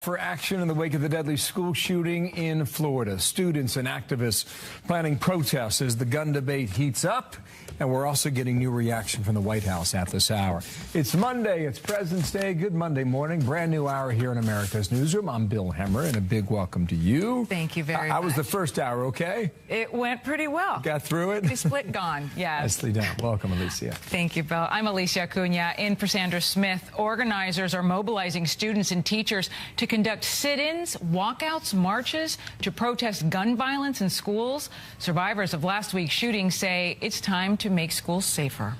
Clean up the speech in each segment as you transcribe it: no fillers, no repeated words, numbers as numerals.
For action in the wake of the deadly school shooting in Florida. Students and activists planning protests as the gun debate heats up. And we're also getting new reaction from the White House at this hour. It's Monday. It's President's Day. Good Monday morning. Brand new hour here in America's Newsroom. I'm Bill Hemmer, and a big welcome to you. Thank you very much. How was the first hour, okay? It went pretty well. Got through it? The split gone, yeah. Nicely done. Welcome, Alicia. Thank you, Bill. I'm Alicia Acuna. In for Sandra Smith. Organizers are mobilizing students and teachers to conduct sit-ins, walkouts, marches to protest gun violence in schools. Survivors of last week's shooting say it's time to make schools safer.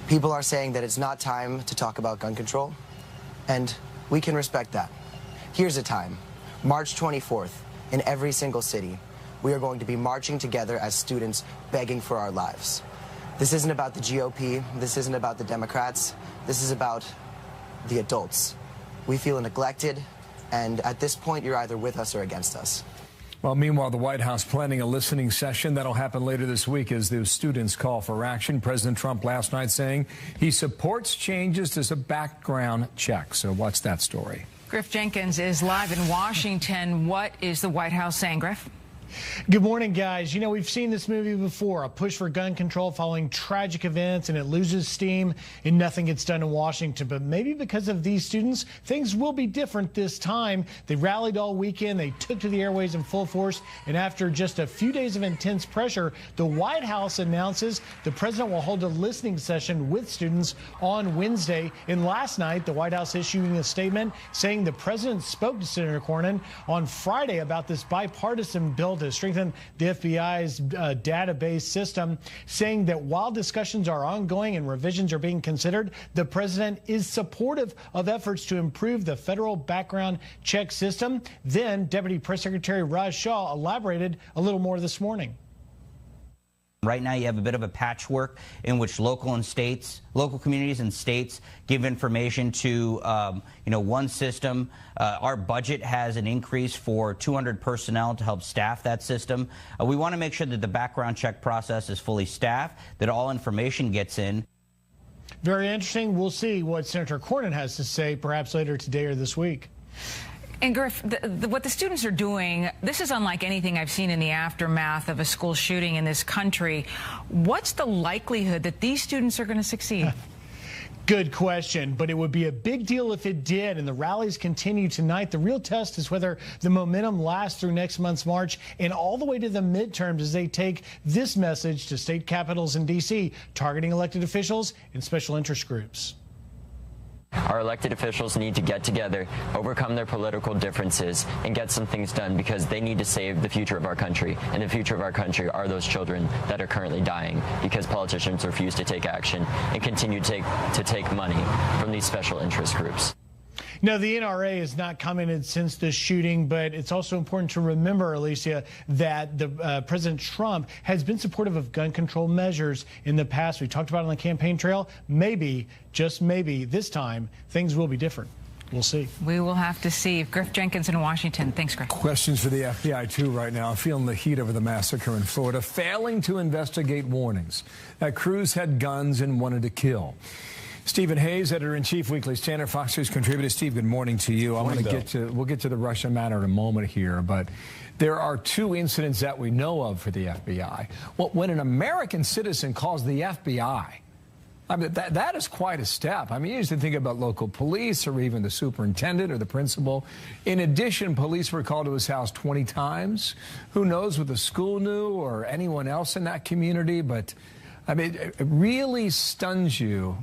People are saying that it's not time to talk about gun control, and we can respect that. Here's a time, March 24th, in every single city. We are going to be marching together as students begging for our lives. This isn't about the GOP, this isn't about the Democrats, this is about the adults. We feel neglected, and at this point, you're either with us or against us. Well, meanwhile, the White House planning a listening session that'll happen later this week as those students call for action. President Trump last night saying he supports changes to some background checks. So what's that story? Griff Jenkins is live in Washington. What is the White House saying, Griff? Good morning, guys. You know, we've seen this movie before, a push for gun control following tragic events, and it loses steam and nothing gets done in Washington. But maybe because of these students, things will be different this time. They rallied all weekend. They took to the airways in full force. And after just a few days of intense pressure, the White House announces the president will hold a listening session with students on Wednesday. And last night, the White House issuing a statement saying the president spoke to Senator Cornyn on Friday about this bipartisan bill to strengthen the FBI's database system, saying that while discussions are ongoing and revisions are being considered, the president is supportive of efforts to improve the federal background check system. Then Deputy Press Secretary Raj Shah elaborated a little more this morning. Right now, you have a bit of a patchwork in which local communities and states give information to, one system. Our budget has an increase for 200 personnel to help staff that system. We want to make sure that the background check process is fully staffed, that all information gets in. Very interesting. We'll see what Senator Cornyn has to say perhaps later today or this week. And Griff, what the students are doing, this is unlike anything I've seen in the aftermath of a school shooting in this country. What's the likelihood that these students are going to succeed? Good question, but it would be a big deal if it did, and the rallies continue tonight. The real test is whether the momentum lasts through next month's March and all the way to the midterms as they take this message to state capitals in D.C., targeting elected officials and special interest groups. Our elected officials need to get together, overcome their political differences, and get some things done because they need to save the future of our country. And the future of our country are those children that are currently dying because politicians refuse to take action and continue to take money from these special interest groups. No, the NRA has not commented since the shooting, but it's also important to remember, Alicia, that President Trump has been supportive of gun control measures in the past. We talked about it on the campaign trail. Maybe, just maybe, this time, things will be different. We'll see. We will have to see. Griff Jenkins in Washington. Thanks, Griff. Questions for the FBI, too, right now. Feeling the heat over the massacre in Florida, failing to investigate warnings that crews had guns and wanted to kill. Stephen Hayes, editor-in-chief, Weekly Standard, Fox News contributor. Steve, good morning to you. We'll get to the Russia matter in a moment here, but there are two incidents that we know of for the FBI. Well, when an American citizen calls the FBI, I mean, that is quite a step. I mean, you used to think about local police or even the superintendent or the principal. In addition, police were called to his house 20 times. Who knows what the school knew or anyone else in that community, but I mean, it really stuns you.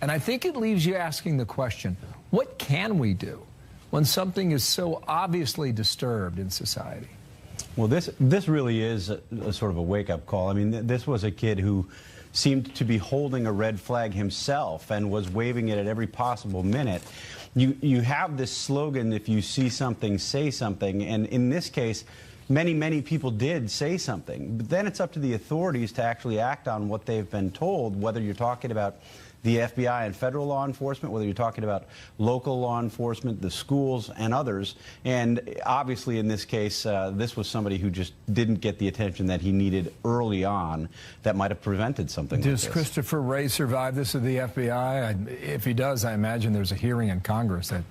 And I think it leaves you asking the question, what can we do when something is so obviously disturbed in society? Well, this really is a sort of a wake-up call. I mean, this was a kid who seemed to be holding a red flag himself and was waving it at every possible minute. You have this slogan, if you see something, say something. And in this case, many people did say something. But then it's up to the authorities to actually act on what they've been told, whether you're talking about the FBI and federal law enforcement, whether you're talking about local law enforcement, the schools, and others. And obviously, in this case, this was somebody who just didn't get the attention that he needed early on that might have prevented something like this. Does Christopher Wray survive this at the FBI? If he does, I imagine there's a hearing in Congress that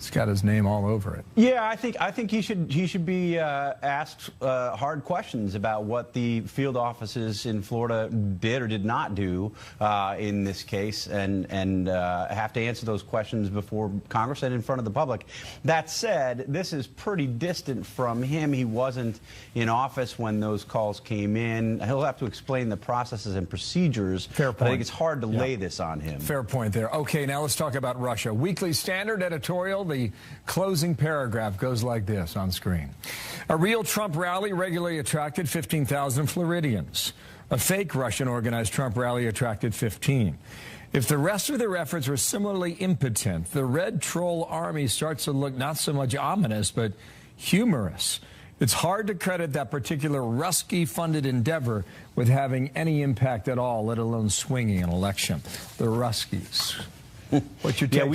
It's got his name all over it. Yeah, I think he should be asked hard questions about what the field offices in Florida did or did not do in this case, and have to answer those questions before Congress and in front of the public. That said, this is pretty distant from him. He wasn't in office when those calls came in. He'll have to explain the processes and procedures. Fair point. But I think it's hard to lay this on him. Fair point there. Okay, now let's talk about Russia. Weekly Standard editorial. The closing paragraph goes like this on screen. A real Trump rally regularly attracted 15,000 Floridians. A fake Russian organized Trump rally attracted 15. If the rest of their efforts were similarly impotent, the red troll army starts to look not so much ominous, but humorous. It's hard to credit that particular Ruski-funded endeavor with having any impact at all, let alone swinging an election. The Ruskies. What's your take,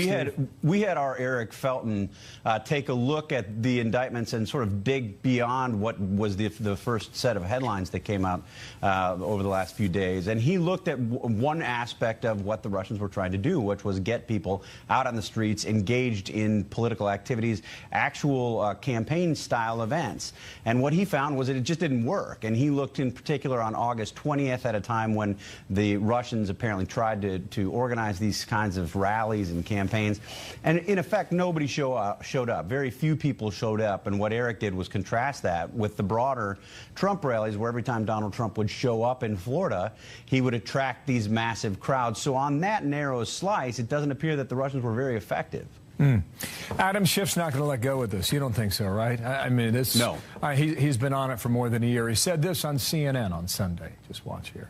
we had our Eric Felton take a look at the indictments and sort of dig beyond what was the first set of headlines that came out over the last few days. And he looked at one aspect of what the Russians were trying to do, which was get people out on the streets, engaged in political activities, actual campaign-style events. And what he found was that it just didn't work. And he looked in particular on August 20th at a time when the Russians apparently tried to organize these kinds of rallies and campaigns, and in effect nobody showed up. Very few people showed up, and what Eric did was contrast that with the broader Trump rallies, where every time Donald Trump would show up in Florida, he would attract these massive crowds. So on that narrow slice, it doesn't appear that the Russians were very effective. Adam Schiff's not going to let go of this. You don't think so, right? I mean, this. No. He's been on it for more than a year. He said this on CNN on Sunday. Just watch here.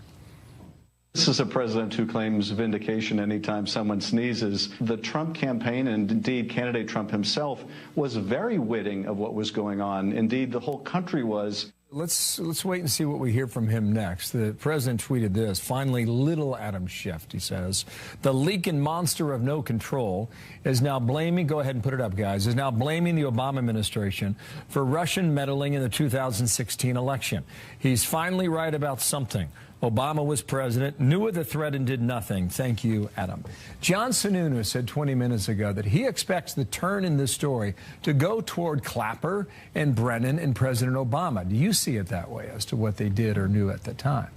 This is a president who claims vindication anytime someone sneezes. The Trump campaign, and indeed candidate Trump himself, was very witting of what was going on. Indeed, the whole country was. Let's wait and see what we hear from him next. The president tweeted this. Finally, little Adam Schiff, he says, the leaking monster of no control, is now blaming, go ahead and put it up, guys, is now blaming the Obama administration for Russian meddling in the 2016 election. He's finally right about something. Obama was president, knew of the threat and did nothing. Thank you, Adam. John Sununu said 20 minutes ago that he expects the turn in this story to go toward Clapper and Brennan and President Obama. Do you see it that way as to what they did or knew at the time?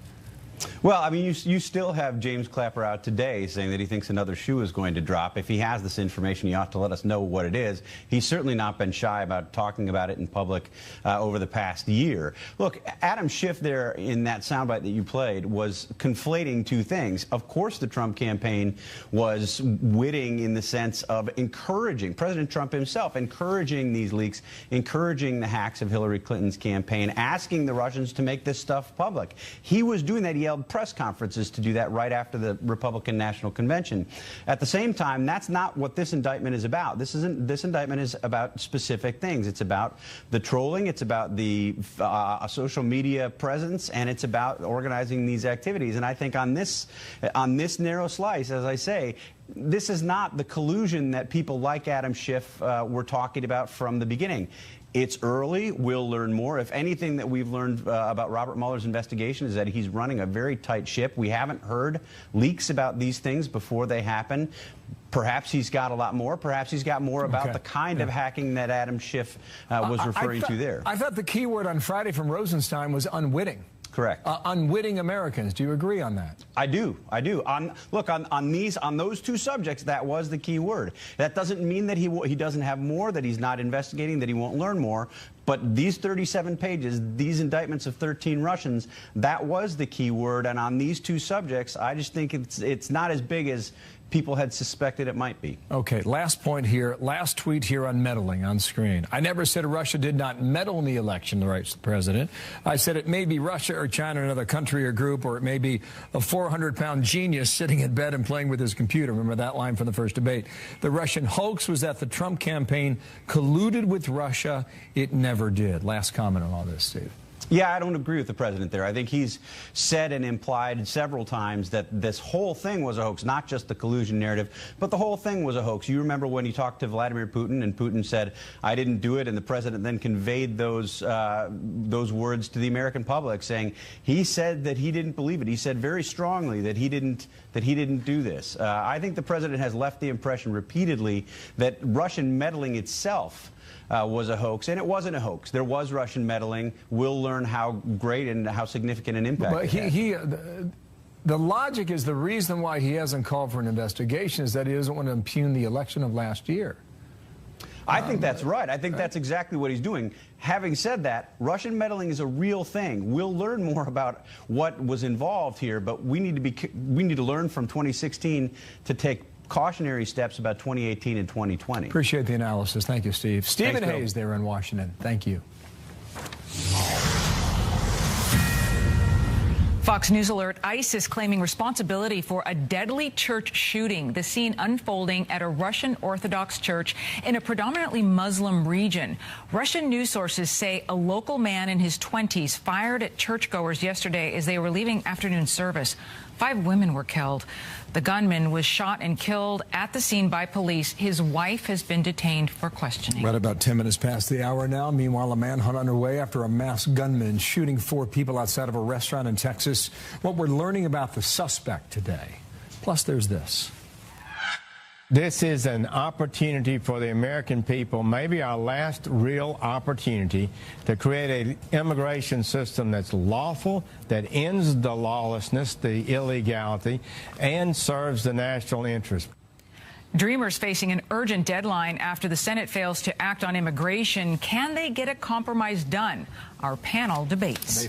Well, I mean, you still have James Clapper out today saying that he thinks another shoe is going to drop. If he has this information, he ought to let us know what it is. He's certainly not been shy about talking about it in public over the past year. Look, Adam Schiff there in that soundbite that you played was conflating two things. Of course, the Trump campaign was witting in the sense of encouraging, President Trump himself, encouraging these leaks, encouraging the hacks of Hillary Clinton's campaign, asking the Russians to make this stuff public. He was doing that. He held press conferences to do that right after the Republican National Convention. At the same time, that's not what this indictment is about. This indictment is about specific things. It's about the trolling, it's about the social media presence, and it's about organizing these activities. And I think on this narrow slice, as I say, this is not the collusion that people like Adam Schiff were talking about from the beginning. It's early. We'll learn more. If anything that we've learned about Robert Mueller's investigation is that he's running a very tight ship. We haven't heard leaks about these things before they happen. Perhaps he's got a lot more. Perhaps he's got more about the kind of hacking that Adam Schiff was referring to there. I thought the key word on Friday from Rosenstein was unwitting. Correct. Unwitting Americans. Do you agree on that? I do. Look, on those two subjects, that was the key word. That doesn't mean that he doesn't have more, that he's not investigating, that he won't learn more. But these 37 pages, these indictments of 13 Russians, that was the key word. And on these two subjects, I just think it's not as big as people had suspected it might be. Okay, last point here, last tweet here on meddling on screen. I never said Russia did not meddle in the election, writes the president. I said it may be Russia or China or another country or group, or it may be a 400-pound genius sitting in bed and playing with his computer. Remember that line from the first debate. The Russian hoax was that the Trump campaign colluded with Russia. It never did. Last comment on all this, Steve. Yeah, I don't agree with the president there. I think he's said and implied several times that this whole thing was a hoax, not just the collusion narrative, but the whole thing was a hoax. You remember when he talked to Vladimir Putin, and Putin said, "I didn't do it," and the president then conveyed those words to the American public, saying he said that he didn't believe it. He said very strongly that he didn't do this. I think the president has left the impression repeatedly that Russian meddling itself was a hoax, and it wasn't a hoax. There was Russian meddling. We'll learn how great and how significant an impact it had. The logic is the reason why he hasn't called for an investigation is that he doesn't want to impugn the election of last year. I think that's right. I think that's exactly what he's doing. Having said that, Russian meddling is a real thing. We'll learn more about what was involved here, but we need to learn from 2016 to take cautionary steps about 2018 and 2020. Appreciate the analysis. Thank you, Steve. Stephen Hayes there in Washington. Thank you. Fox News alert, ISIS claiming responsibility for a deadly church shooting. The scene unfolding at a Russian Orthodox church in a predominantly Muslim region. Russian news sources say a local man in his 20s fired at churchgoers yesterday as they were leaving afternoon service. 5 women were killed. The gunman was shot and killed at the scene by police. His wife has been detained for questioning. Right about 10 minutes past the hour now. Meanwhile, a manhunt underway after a masked gunman shooting 4 people outside of a restaurant in Texas. What we're learning about the suspect today. Plus, there's this. This is an opportunity for the American people, maybe our last real opportunity to create an immigration system that's lawful, that ends the lawlessness, the illegality, and serves the national interest. Dreamers facing an urgent deadline after the Senate fails to act on immigration. Can they get a compromise done? Our panel debates.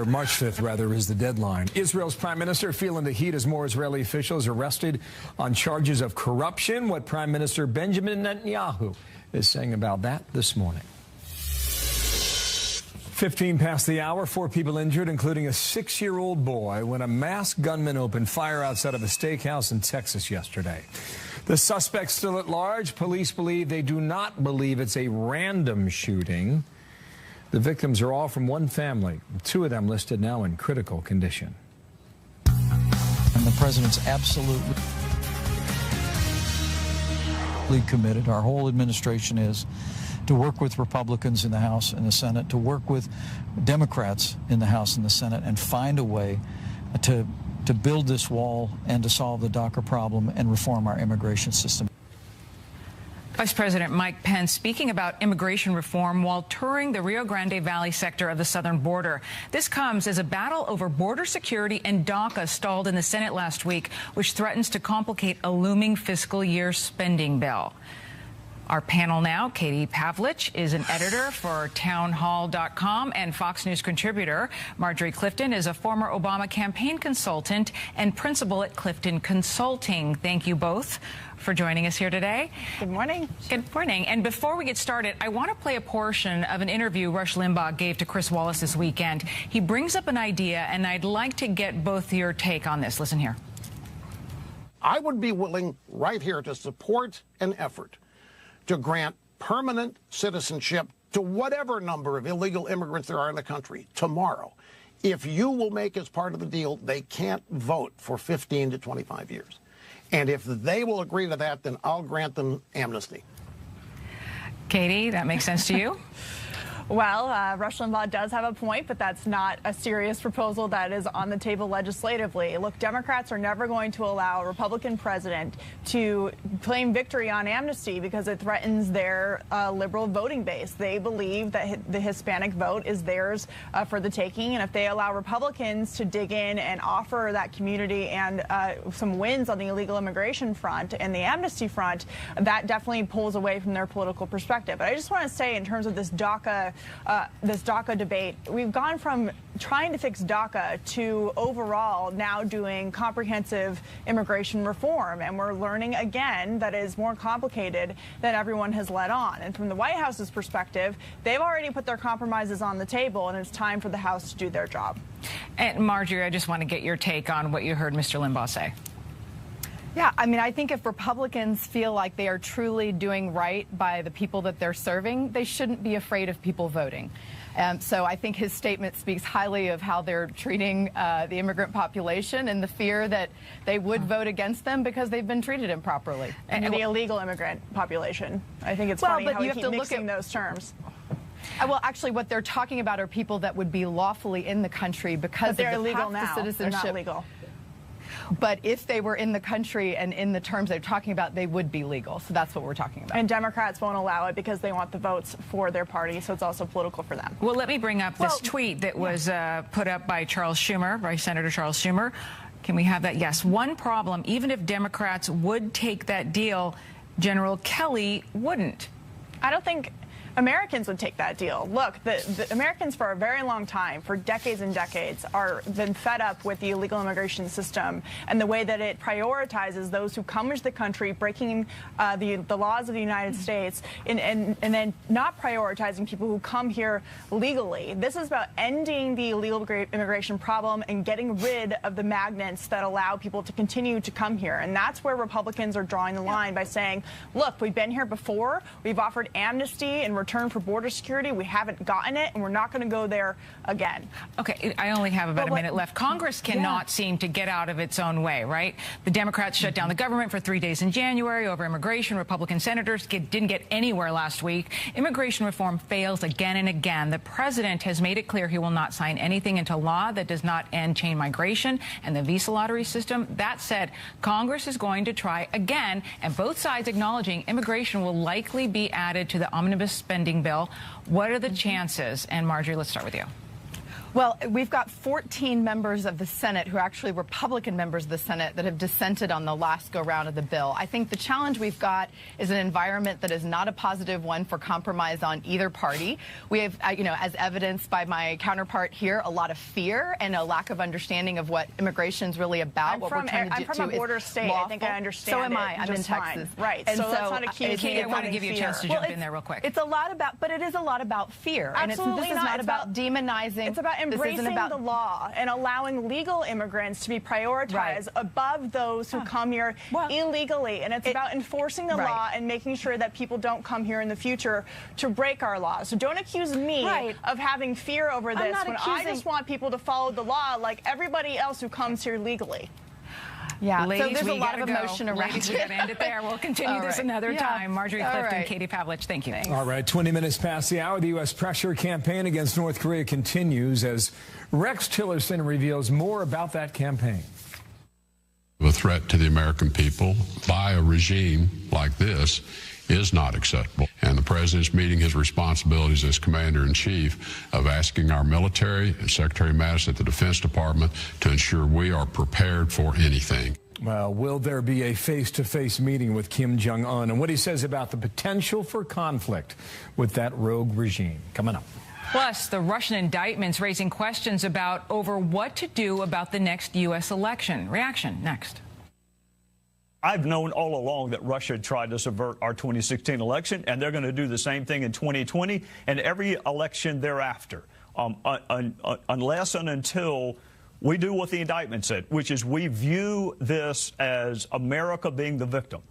March 5th, rather, is the deadline. Israel's prime minister feeling the heat as more Israeli officials arrested on charges of corruption. What Prime Minister Benjamin Netanyahu is saying about that this morning. 15 past the hour, 4 people injured, including a 6-year-old boy, when a masked gunman opened fire outside of a steakhouse in Texas yesterday. The suspect's still at large. Police believe they do not believe it's a random shooting. The victims are all from one family, 2 of them listed now in critical condition. And the president's absolutely committed. Our whole administration is to work with Republicans in the House and the Senate, to work with Democrats in the House and the Senate, and find a way to build this wall and to solve the DACA problem and reform our immigration system. Vice President Mike Pence speaking about immigration reform while touring the Rio Grande Valley sector of the southern border. This comes as a battle over border security and DACA stalled in the Senate last week, which threatens to complicate a looming fiscal year spending bill. Our panel now, Katie Pavlich is an editor for townhall.com and Fox News contributor. Marjorie Clifton is a former Obama campaign consultant and principal at Clifton Consulting. Thank you both for joining us here today. Good morning. Good morning. And before we get started, I want to play a portion of an interview Rush Limbaugh gave to Chris Wallace this weekend. He brings up an idea, and I'd like to get both your take on this. Listen here. I would be willing right here to support an effort to grant permanent citizenship to whatever number of illegal immigrants there are in the country tomorrow. If you will make as part of the deal, they can't vote for 15 to 25 years. And if they will agree to that, then I'll grant them amnesty. Katie, that makes sense to you? Well, Rush Limbaugh does have a point, but that's not a serious proposal that is on the table legislatively. Look, Democrats are never going to allow a Republican president to claim victory on amnesty because it threatens their liberal voting base. They believe that the Hispanic vote is theirs for the taking, and if they allow Republicans to dig in and offer that community and some wins on the illegal immigration front and the amnesty front, that definitely pulls away from their political perspective. But I just want to say, in terms of this DACA debate, we've gone from trying to fix DACA to overall now doing comprehensive immigration reform, and we're learning again that it is more complicated than everyone has let on. And from the White House's perspective, they've already put their compromises on the table, and it's time for the House to do their job. And Marjorie, I just want to get your take on what you heard Mr. Limbaugh say. Yeah, I mean, I think if Republicans feel like they are truly doing right by the people that they're serving, they shouldn't be afraid of people voting. So I think his statement speaks highly of how they're treating the immigrant population and the fear that they would vote against them because they've been treated improperly. And the illegal immigrant population. I think it's funny how you have to look at those terms. Well, actually, what they're talking about are people that would be lawfully in the country because they're of the illegal path now. to citizenship. They're not legal. But if they were in the country and in the terms they're talking about, they would be legal. So that's what we're talking about. And Democrats won't allow it because they want the votes for their party, so it's also political for them. Well, let me bring up this tweet that was put up by Senator Charles Schumer. Can we have that? Yes. One problem, even if Democrats would take that deal, General Kelly wouldn't. I don't think Americans would take that deal. Look, the Americans for a very long time, for decades and decades, are been fed up with the illegal immigration system and the way that it prioritizes those who come into the country, breaking the laws of the United States, and then not prioritizing people who come here legally. This is about ending the illegal immigration problem and getting rid of the magnets that allow people to continue to come here. And that's where Republicans are drawing the line by saying, look, we've been here before. We've offered amnesty in return for border security. We haven't gotten it, and we're not going to go there again. Okay, I only have about a minute left. Congress cannot seem to get out of its own way, right? The Democrats shut down the government for 3 days in January over immigration. Republican senators didn't get anywhere last week. Immigration reform fails again and again. The president has made it clear he will not sign anything into law that does not end chain migration and the visa lottery system. That said, Congress is going to try again, and both sides acknowledging immigration will likely be added to the omnibus spending bill. What are the chances? And Marjorie, let's start with you. Well, we've got 14 members of the Senate who are actually Republican members of the Senate that have dissented on the last go-round of the bill. I think the challenge we've got is an environment that is not a positive one for compromise on either party. We have, as evidenced by my counterpart here, a lot of fear and a lack of understanding of what immigration is really about. I'm from a border state. Lawful. I think I understand. So am I. I'm in Texas. Fine. Right. And so let's not accuse Katie, I want to give you a chance to jump in there real quick. It's a lot about, but it is a lot about fear. Absolutely and this is not about demonizing. It's about embracing the law and allowing legal immigrants to be prioritized above those who come here illegally. And it's about enforcing the law and making sure that people don't come here in the future to break our laws. So don't accuse me of having fear over this when I just want people to follow the law like everybody else who comes here legally. Yeah, ladies, so there's a lot of emotion around it. We got to end it there. We'll continue this another time. Marjorie Clifton, Katie Pavlich, thank you. All right, 20 minutes past the hour. The U.S. pressure campaign against North Korea continues as Rex Tillerson reveals more about that campaign. A threat to the American people by a regime like this is not acceptable. And the president's meeting his responsibilities as commander-in-chief of asking our military and Secretary Mattis at the Defense Department to ensure we are prepared for anything. Well, will there be a face-to-face meeting with Kim Jong-un and what he says about the potential for conflict with that rogue regime? Coming up. Plus, the Russian indictments raising questions about over what to do about the next U.S. election. Reaction next. I've known all along that Russia tried to subvert our 2016 election, and they're going to do the same thing in 2020 and every election thereafter, unless and until we do what the indictment said, which is we view this as America being the victim.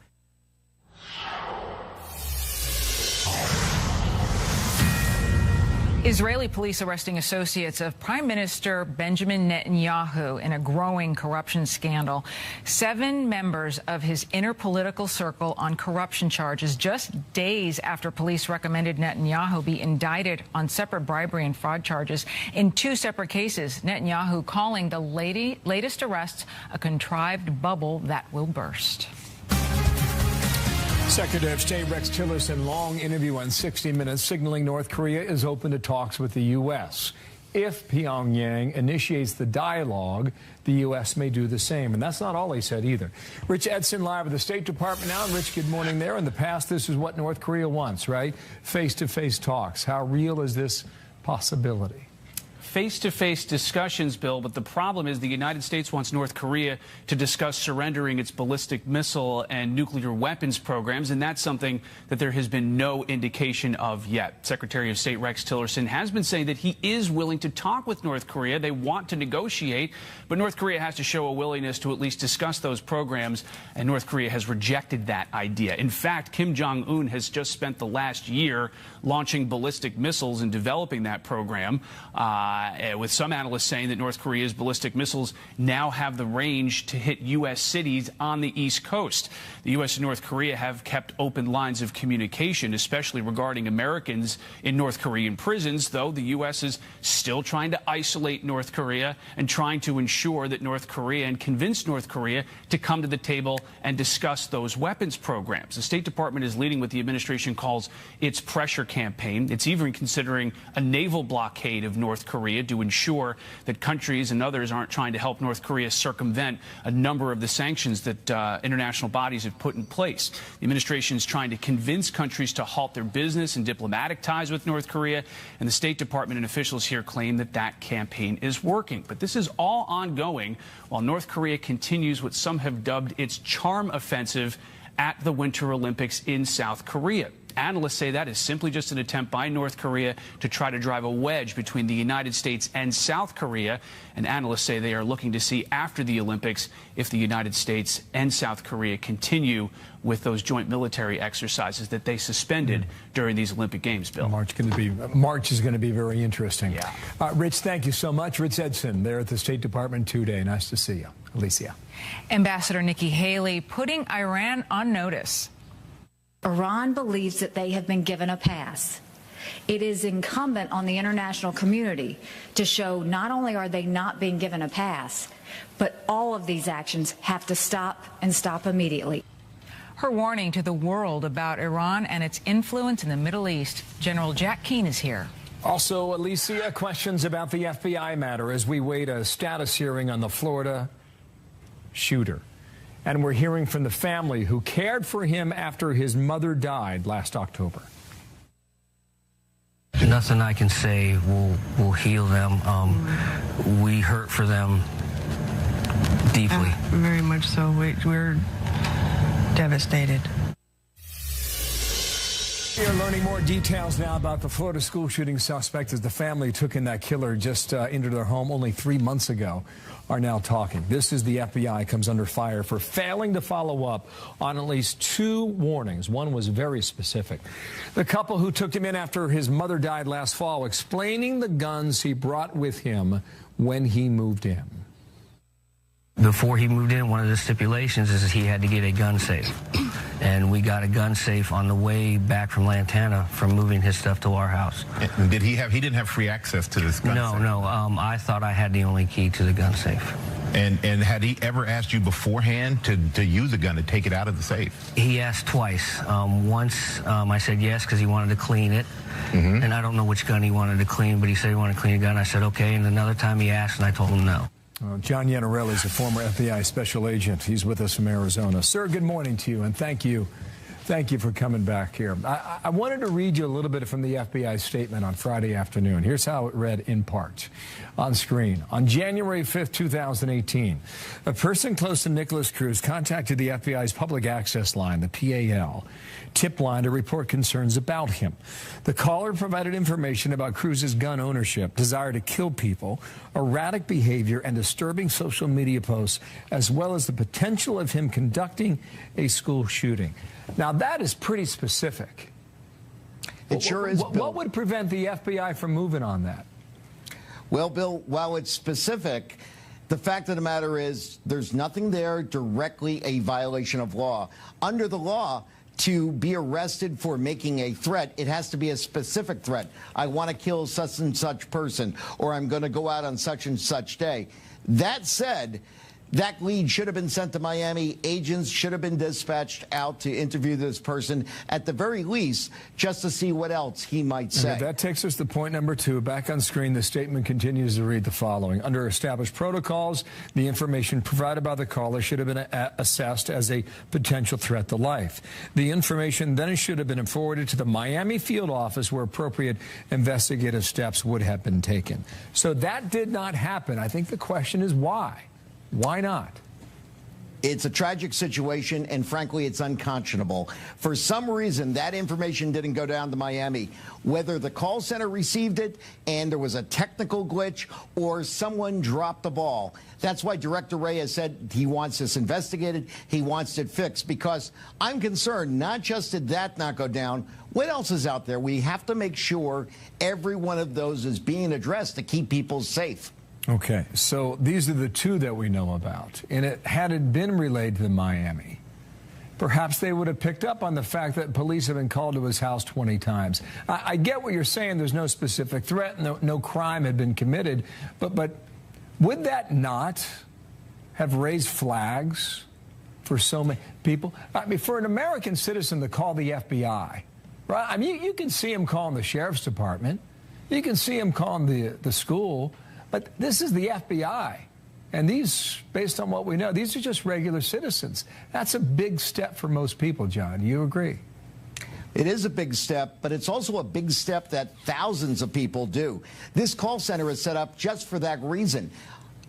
Israeli police arresting associates of Prime Minister Benjamin Netanyahu in a growing corruption scandal. 7 members of his inner political circle on corruption charges just days after police recommended Netanyahu be indicted on separate bribery and fraud charges in 2 separate cases. Netanyahu calling the latest arrests a contrived bubble that will burst. Secretary of State Rex Tillerson, long interview on 60 Minutes, signaling North Korea is open to talks with the U.S. If Pyongyang initiates the dialogue, the U.S. may do the same. And that's not all he said either. Rich Edson live at the State Department now. Rich, good morning there. In the past, this is what North Korea wants, right? Face-to-face talks. How real is this possibility? face-to-face discussions, Bill, but the problem is the United States wants North Korea to discuss surrendering its ballistic missile and nuclear weapons programs, and that's something that there has been no indication of yet. Secretary of State Rex Tillerson has been saying that he is willing to talk with North Korea. They want to negotiate, but North Korea has to show a willingness to at least discuss those programs, and North Korea has rejected that idea. In fact, Kim Jong-un has just spent the last year launching ballistic missiles and developing that program, with some analysts saying that North Korea's ballistic missiles now have the range to hit U.S. cities on the East Coast. The U.S. and North Korea have kept open lines of communication, especially regarding Americans in North Korean prisons, though the U.S. is still trying to isolate North Korea and trying to ensure that North Korea and convince North Korea to come to the table and discuss those weapons programs. The State Department is leading what the administration calls its pressure campaign. It's even considering a naval blockade of North Korea to ensure that countries and others aren't trying to help North Korea circumvent a number of the sanctions that international bodies have put in place. The administration is trying to convince countries to halt their business and diplomatic ties with North Korea, and the State Department and officials here claim that that campaign is working. But this is all ongoing while North Korea continues what some have dubbed its charm offensive at the Winter Olympics in South Korea. Analysts say that is simply just an attempt by North Korea to try to drive a wedge between the United States and South Korea. And analysts say they are looking to see after the Olympics if the United States and South Korea continue with those joint military exercises that they suspended during these Olympic Games, Bill. March is going to be very interesting. Yeah. Rich, thank you so much. Rich Edson there at the State Department today. Nice to see you. Alicia. Ambassador Nikki Haley putting Iran on notice. Iran believes that they have been given a pass. It is incumbent on the international community to show not only are they not being given a pass, but all of these actions have to stop and stop immediately. Her warning to the world about Iran and its influence in the Middle East. General Jack Keane is here. Also, Alicia, questions about the FBI matter as we wait a status hearing on the Florida shooter. And we're hearing from the family who cared for him after his mother died last October. Nothing I can say will heal them. We hurt for them deeply. Very much so. We're devastated. We are learning more details now about the Florida school shooting suspect as the family who took in that killer just into their home only 3 months ago are now talking. This is the FBI comes under fire for failing to follow up on at least 2 warnings. One was very specific. The couple who took him in after his mother died last fall explaining the guns he brought with him when he moved in. Before he moved in, one of the stipulations is he had to get a gun safe. And we got a gun safe on the way back from Lantana from moving his stuff to our house. And he didn't have free access to this gun safe? No. I thought I had the only key to the gun safe. And had he ever asked you beforehand to use a gun, to take it out of the safe? He asked twice. Once I said yes because he wanted to clean it. Mm-hmm. And I don't know which gun he wanted to clean, but he said he wanted to clean a gun. I said okay. And another time he asked and I told him no. John Yanarelli is a former FBI special agent. He's with us from Arizona. Sir, good morning to you, and thank you for coming back here. I wanted to read you a little bit from the FBI statement on Friday afternoon. Here's how it read in part on screen. On January 5th, 2018, a person close to Nicholas Cruz contacted the FBI's public access line, the PAL, tip line to report concerns about him. The caller provided information about Cruz's gun ownership, desire to kill people, erratic behavior, and disturbing social media posts, as well as the potential of him conducting a school shooting. Now, that is pretty specific. It sure is, Bill. What would prevent the FBI from moving on that? Well, Bill, while it's specific, the fact of the matter is there's nothing there directly a violation of law. Under the law, to be arrested for making a threat, it has to be a specific threat. I want to kill such and such person, or I'm going to go out on such and such day. That said, That lead should have been sent to Miami. Agents should have been dispatched out to interview this person, at the very least, just to see what else he might say. Okay, that takes us to point number 2. Back on screen, the statement continues to read the following. Under established protocols, the information provided by the caller should have been assessed as a potential threat to life. The information then should have been forwarded to the Miami field office where appropriate investigative steps would have been taken. So that did not happen. I think the question is why? Why not? It's a tragic situation, and frankly, it's unconscionable. For some reason, that information didn't go down to Miami. Whether the call center received it and there was a technical glitch or someone dropped the ball. That's why Director Wray has said he wants this investigated, he wants it fixed, because I'm concerned not just did that not go down, what else is out there? We have to make sure every one of those is being addressed to keep people safe. Okay, so these are the 2 that we know about. And had it been relayed to Miami, perhaps they would have picked up on the fact that police have been called to his house 20 times. I get what you're saying. There's no specific threat. No crime had been committed. But would that not have raised flags for so many people? I mean, for an American citizen to call the FBI, right? I mean, you can see him calling the sheriff's department. You can see him calling the school. But this is the FBI, and these, based on what we know, these are just regular citizens. That's a big step for most people, John. You agree? It is a big step, but it's also a big step that thousands of people do. This call center is set up just for that reason.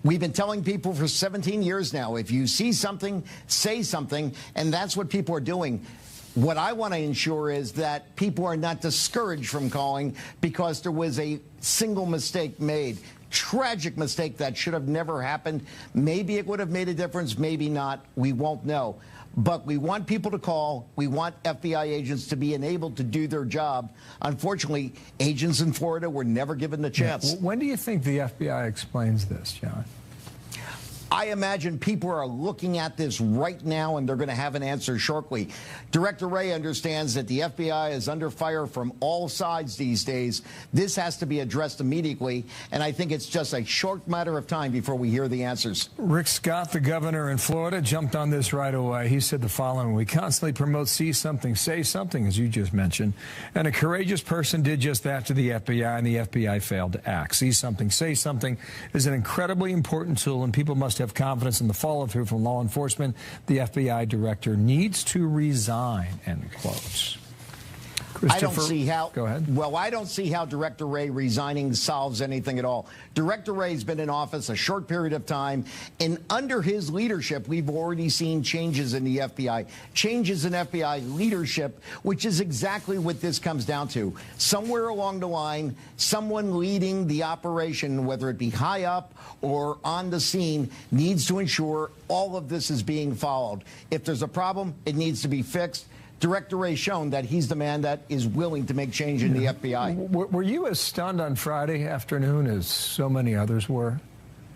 We've been telling people for 17 years now, if you see something, say something, and that's what people are doing. What I want to ensure is that people are not discouraged from calling because there was a single mistake made. Tragic mistake that should have never happened. Maybe it would have made a difference, maybe not. We won't know. But we want people to call. We want FBI agents to be enabled to do their job. Unfortunately, agents in Florida were never given the chance. When do you think the FBI explains this, John? I imagine people are looking at this right now, and they're going to have an answer shortly. Director Wray understands that the FBI is under fire from all sides these days. This has to be addressed immediately, and I think it's just a short matter of time before we hear the answers. Rick Scott, the governor in Florida, jumped on this right away. He said the following: we constantly promote see something, say something, as you just mentioned. And a courageous person did just that to the FBI, and the FBI failed to act. See something, say something is an incredibly important tool, and people must have confidence in the follow-through from law enforcement. The FBI director needs to resign, end quotes. I don't see how. Go ahead. Well, I don't see how Director Wray resigning solves anything at all. Director Wray's been in office a short period of time, and under his leadership, we've already seen changes in the FBI, changes in FBI leadership, which is exactly what this comes down to. Somewhere along the line, someone leading the operation, whether it be high up or on the scene, needs to ensure all of this is being followed. If there's a problem, it needs to be fixed. Director Wray's shown that he's the man that is willing to make change in the FBI. Were you as stunned on Friday afternoon as so many others were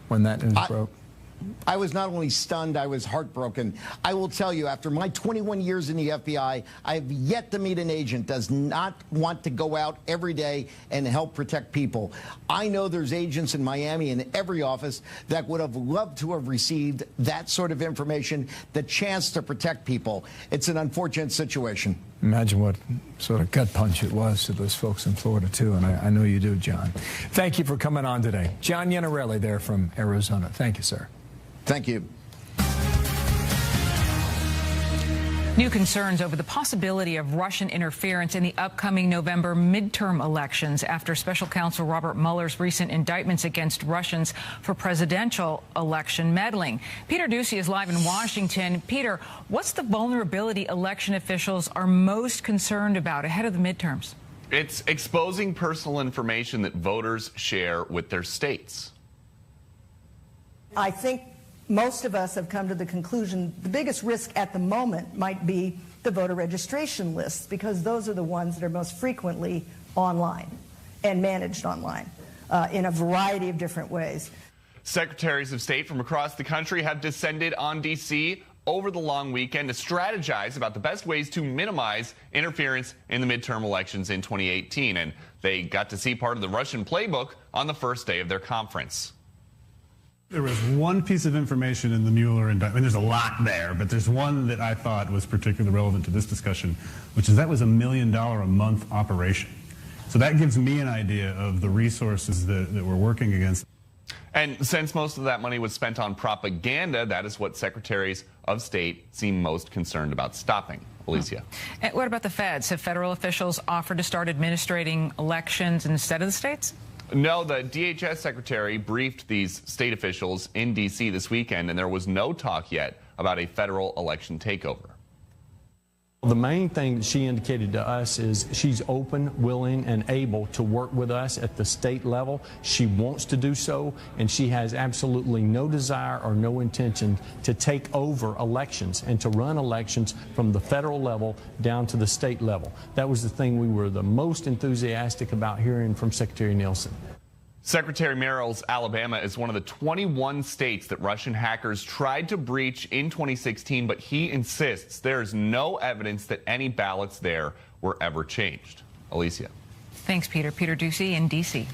when that news broke? I was not only stunned, I was heartbroken. I will tell you, after my 21 years in the FBI, I have yet to meet an agent that does not want to go out every day and help protect people. I know there's agents in Miami in every office that would have loved to have received that sort of information, the chance to protect people. It's an unfortunate situation. Imagine what sort of gut punch it was to those folks in Florida, too, and I know you do, John. Thank you for coming on today. John Iannarelli there from Arizona. Thank you, sir. Thank you. New concerns over the possibility of Russian interference in the upcoming November midterm elections after Special Counsel Robert Mueller's recent indictments against Russians for presidential election meddling. Peter Ducey is live in Washington. Peter, what's the vulnerability election officials are most concerned about ahead of the midterms? It's exposing personal information that voters share with their states. I think most of us have come to the conclusion the biggest risk at the moment might be the voter registration lists, because those are the ones that are most frequently online and managed online in a variety of different ways. Secretaries of state from across the country have descended on D.C. over the long weekend to strategize about the best ways to minimize interference in the midterm elections in 2018. And they got to see part of the Russian playbook on the first day of their conference. There was one piece of information in the Mueller indictment. I mean, there's a lot there, but there's one that I thought was particularly relevant to this discussion, which is that was $1 million a month operation. So that gives me an idea of the resources that we're working against. And since most of that money was spent on propaganda, that is what secretaries of state seem most concerned about stopping. Alicia. And what about the feds? Have federal officials offered to start administrating elections instead of the states? No, the DHS secretary briefed these state officials in D.C. this weekend, and there was no talk yet about a federal election takeover. The main thing that she indicated to us is she's open, willing, and able to work with us at the state level. She wants to do so, and she has absolutely no desire or no intention to take over elections and to run elections from the federal level down to the state level. That was the thing we were the most enthusiastic about hearing from Secretary Nielsen. Secretary Merrill's Alabama is one of the 21 states that Russian hackers tried to breach in 2016, but he insists there is no evidence that any ballots there were ever changed. Alicia. Thanks, Peter. Peter Ducey in D.C.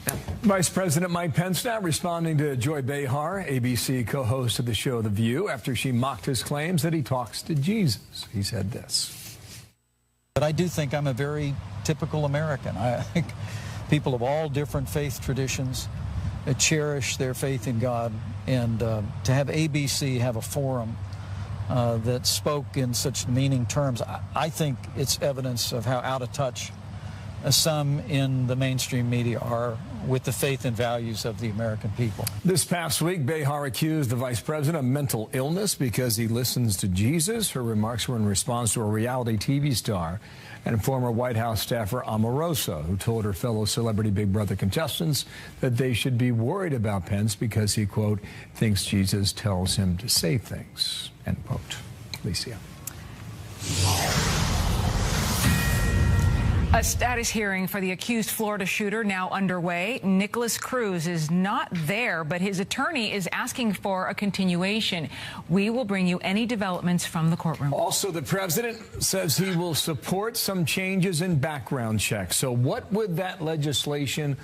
Vice President Mike Pence now responding to Joy Behar, ABC co-host of the show The View, after she mocked his claims that he talks to Jesus. He said this. But I do think I'm a very typical American. I think people of all different faith traditions cherish their faith in God, and to have ABC have a forum that spoke in such demeaning terms, I think it's evidence of how out of touch some in the mainstream media are with the faith and values of the American people. This past week, Behar accused the vice president of mental illness because he listens to Jesus. Her remarks were in response to a reality TV star and former White House staffer Omarosa, who told her fellow Celebrity Big Brother contestants that they should be worried about Pence because he, quote, thinks Jesus tells him to say things, end quote. Alicia. A status hearing for the accused Florida shooter now underway. Nicholas Cruz is not there, but his attorney is asking for a continuation. We will bring you any developments from the courtroom. Also, the president says he will support some changes in background checks. So what would that legislation